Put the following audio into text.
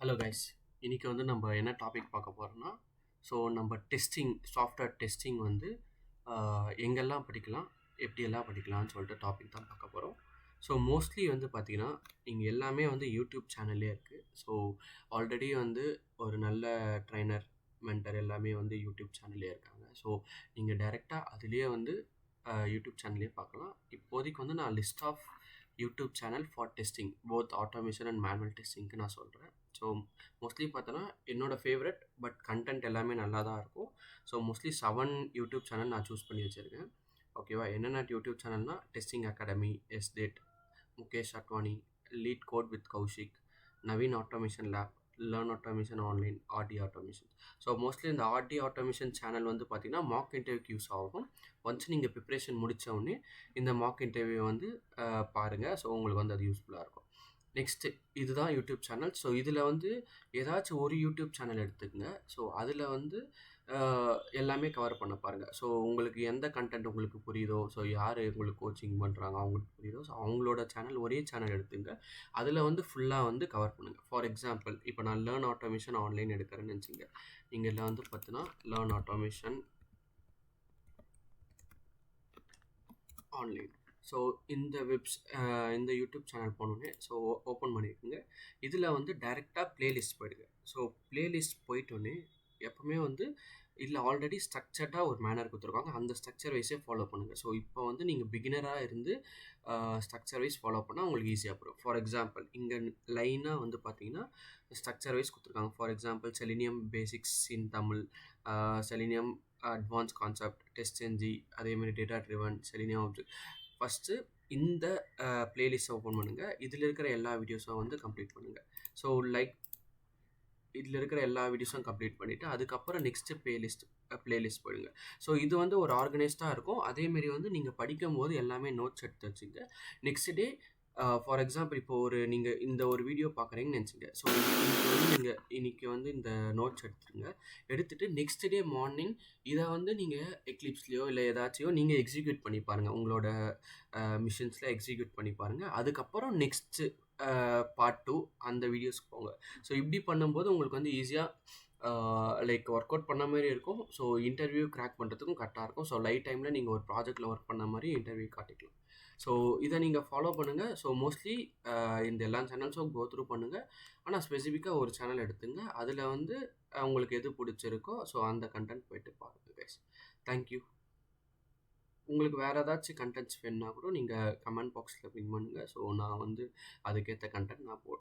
Hello guys, இன்னைக்கு வந்து நம்ம என்ன டாபிக் பார்க்க போகிறோம்னா, ஸோ நம்ம சாஃப்ட்வேர் டெஸ்டிங் வந்து எங்கெல்லாம் படிக்கலாம், எப்படியெல்லாம் படிக்கலாம்னு சொல்லிட்டு டாபிக் தான் பார்க்க போகிறோம். ஸோ மோஸ்ட்லி வந்து பார்த்தீங்கன்னா, இங்கே எல்லாமே வந்து யூடியூப் சேனல்லே இருக்குது. ஸோ ஆல்ரெடி வந்து ஒரு நல்ல ட்ரைனர், மென்டர் எல்லாமே வந்து யூடியூப் சேனல்லே இருக்காங்க. ஸோ நீங்கள் டைரெக்டாக அதுலேயே வந்து யூடியூப் சேனல்லே பார்க்கலாம். இப்போதைக்கு வந்து நான் list of YouTube channel for testing both automation and manual டெஸ்டிங்க்கு நான் சொல்கிறேன். ஸோ மோஸ்ட்லி பார்த்தோன்னா என்னோடய ஃபேவரட் பட் கண்டென்ட் எல்லாமே நல்லா தான் இருக்கும். ஸோ மோஸ்ட்லி 7 யூடியூப் சேனல் நான் சூஸ் பண்ணி வச்சுருக்கேன். ஓகேவா? என்னென்ன யூடியூப் சேனல்னா testing academy, SDET, Mukesh Advani, lead code with Kaushik, Naveen automation lab, learn automation online, RD automation. So mostly இந்த ஆர்டி ஆட்டோமேஷன் சேனல் வந்து பார்த்தீங்கன்னா மாக் இன்டர்வியூக்கு யூஸ் ஆகும். ஒன்ஸ் நீங்கள் ப்ரிப்ரேஷன் முடித்த உடனே இந்த மாக் இன்டர்வியூ வந்து பாருங்கள். ஸோ உங்களுக்கு வந்து அது யூஸ்ஃபுல்லாக இருக்கும். நெக்ஸ்ட்டு இதுதான் யூடியூப் சேனல். ஸோ இதில் வந்து ஏதாச்சும் ஒரு யூடியூப் சேனல் எடுத்துக்கங்க. ஸோ அதில் வந்து எல்லாமே கவர் பண்ண பாருங்கள். ஸோ உங்களுக்கு எந்த கண்டென்ட் உங்களுக்கு புரியுதோ, ஸோ யார் உங்களுக்கு கோச்சிங் பண்ணுறாங்க அவங்களுக்கு புரியுதோ, ஸோ அவங்களோட சேனல் ஒரே சேனல் எடுத்துங்க. அதில் வந்து ஃபுல்லாக வந்து கவர் பண்ணுங்கள். ஃபார் எக்ஸாம்பிள் இப்போ நான் லேர்ன் ஆட்டோமேஷன் ஆன்லைன் எடுக்கிறேன்னு நினச்சிங்க. நீங்கள் இதில் வந்து பார்த்தீங்கன்னா லேர்ன் ஆட்டோமேஷன் ஆன்லைன். ஸோ இந்த யூடியூப் சேனல் போனோடனே ஸோ ஓப்பன் பண்ணிக்கோங்க. இதில் வந்து டைரெக்டாக ப்ளேலிஸ்ட் போயிடுங்க. ஸோ ப்ளேலிஸ்ட் போயிட்டோன்னே எப்போவுமே வந்து இதில் ஆல்ரெடி ஸ்ட்ரக்சர்டாக ஒரு மேனர் கொடுத்துருக்காங்க. அந்த ஸ்ட்ரக்சர் வைஸே ஃபாலோ பண்ணுங்கள். ஸோ இப்போ வந்து நீங்கள் பிகினராக இருந்து ஸ்ட்ரக்சர் வைஸ் ஃபாலோ பண்ணால் உங்களுக்கு ஈஸியாக போடும். ஃபார் எக்ஸாம்பிள் இங்கே லைனாக வந்து பார்த்தீங்கன்னா ஸ்ட்ரக்சர் வைஸ் கொடுத்துருக்காங்க. For example selenium basics in Tamil, selenium advance concept, TestNG, அதேமாதிரி data driven, selenium object. First இந்த ப்ளேலிஸ்ட்டை ஓப்பன் பண்ணுங்கள். இதில் இருக்கிற எல்லா வீடியோஸும் வந்து கம்ப்ளீட் பண்ணுங்கள். ஸோ இதில் இருக்கிற எல்லா வீடியோஸும் கம்ப்ளீட் பண்ணிவிட்டு அதுக்கப்புறம் நெக்ஸ்ட்டு ப்ளேலிஸ்ட் போயிடுங்க. ஸோ இது வந்து ஒரு ஆர்கனைஸ்டாக இருக்கும். அதேமாரி வந்து நீங்கள் படிக்கும்போது எல்லாமே நோட்ஸ் எடுத்து வச்சுங்க. நெக்ஸ்ட் டே ஃபார் எக்ஸாம்பிள் இப்போ நீங்கள் இந்த ஒரு வீடியோ பார்க்குறீங்கன்னு நினச்சிங்க. ஸோ இன்றைக்கி வந்து இந்த நோட்ஸ் எடுத்துகிட்டு நெக்ஸ்ட் டே மார்னிங் இதை வந்து நீங்கள் எக்லிப்ஸ்லையோ இல்லை ஏதாச்சும் நீங்கள் எக்ஸிக்யூட் பண்ணி பாருங்கள். உங்களோட மிஷின்ஸில் எக்ஸிக்யூட் பண்ணி பாருங்கள். அதுக்கப்புறம் நெக்ஸ்ட்டு பார்ட் 2 அந்த வீடியோஸ்க்கு போங்க. ஸோ இப்படி பண்ணும்போது உங்களுக்கு வந்து ஈஸியாக ஒர்க் அவுட் பண்ண மாதிரி இருக்கும். ஸோ இன்டர்வியூ கிராக் பண்ணுறதுக்கும் கரெக்டாக இருக்கும். ஸோ லைட் டைமில் நீங்கள் ஒரு ப்ராஜெக்டில் ஒர்க் பண்ண மாதிரி இன்டர்வியூ காட்டிக்கலாம். ஸோ இதை நீங்கள் ஃபாலோ பண்ணுங்கள். ஸோ மோஸ்ட்லி இந்த எல்லா சேனல்ஸும் கோ த்ரூ பண்ணுங்கள். ஆனால் ஸ்பெசிஃபிக்காக ஒரு சேனல் எடுத்துங்க. அதில் வந்து உங்களுக்கு எது பிடிச்சிருக்கோ ஸோ அந்த கண்டென்ட் போய்ட்டு பாருங்கள் கைஸ். தேங்க்யூ. உங்களுக்கு வேறு ஏதாச்சும் கண்டென்ட்ஸ் வேணுன்னா கூட நீங்கள் கமெண்ட் பாக்ஸில் பின் பண்ணுங்கள். ஸோ நான் வந்து அதுக்கேற்ற கண்டென்ட் நான் போடுறேன்.